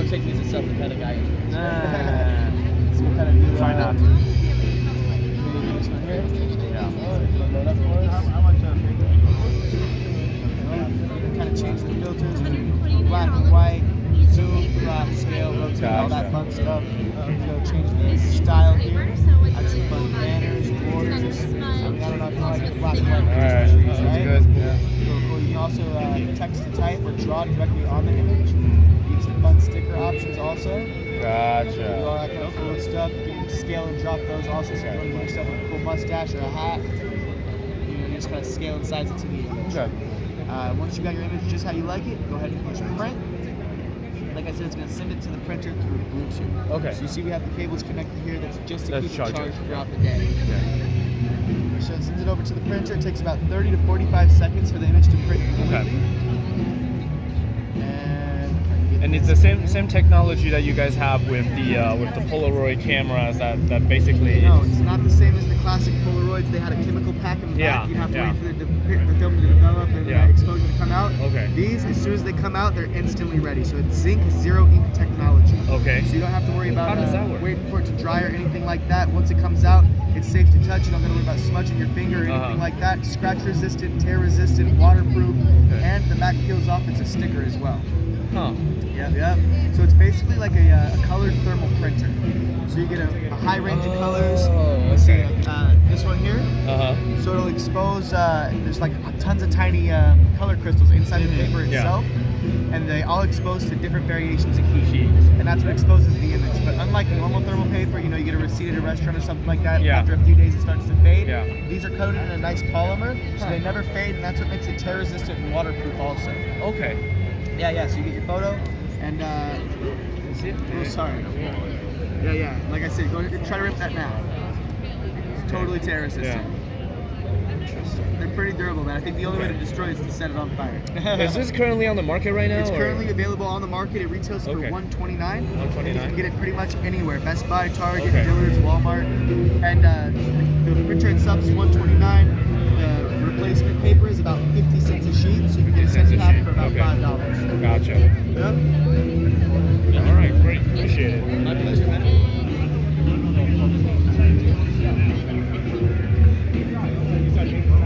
don't take me as a selfie kind of guy. Nah. So we'll kind of do Try not to. maybe this one here. Yeah. Load up for us. How much Kind of change the filters, black and white, zoom, crop, scale, rotate, all that fun stuff. Go change the style here. Add some fun banners, borders. I don't know if you like black and white. Alright, that's good. Yeah. Cool. You can also text to type or draw directly on the image. You get some fun sticker options also. Do Gotcha. all that kind of cool stuff. You can scale and drop those also. So if you want yourself a cool mustache or a hat, you just kind of scale and size it to the image. Okay. Once you got your image just how you like it, go ahead and push print. Like I said, it's going to send it to the printer through Bluetooth. Okay. So you see we have the cables connected here. That's just to keep it charging. charged throughout the day. Okay. So it sends it over to the printer. It takes about 30 to 45 seconds for the image to print completely. Okay. And it's the same technology that you guys have with the Polaroid cameras that basically. No, it's not the same as the classic Polaroids. They had a chemical pack in the back. You'd have to wait for the film to develop and the exposure to come out. Okay. These, as soon as they come out, they're instantly ready. So it's zinc zero ink technology. Okay. So you don't have to worry about How does that work? waiting for it to dry or anything like that. Once it comes out, it's safe to touch. You don't have to worry about smudging your finger or anything like that. Scratch resistant, tear resistant, waterproof, and the back peels off. It's a sticker as well. Huh. Yep. So it's basically like a colored thermal printer. So you get a high range of colors. Let's see, this one here. So it'll expose, there's like tons of tiny color crystals inside the paper itself. And they all expose to different variations of heat. And that's what exposes the image. But unlike normal thermal paper, you get a receipt at a restaurant or something like that. After a few days it starts to fade. These are coated in a nice polymer, so they never fade, and that's what makes it tear resistant and waterproof also. Okay. Yeah, so you get your photo, and See it? oh, sorry. Yeah. Like I said, go try to rip that now. It's totally tear resistant. Interesting. They're pretty durable, man. I think the only way to destroy it is to set it on fire. Is this currently on the market right now? It's currently available on the market. It retails for $129. $129. You can get it pretty much anywhere: Best Buy, Target, Dillard's, Walmart, and the printer itself is $129. The replacement paper is about 50 cents a sheet, so you can get a set pack for about $5. Gotcha. Yep. All right, great. Appreciate it. My pleasure, man.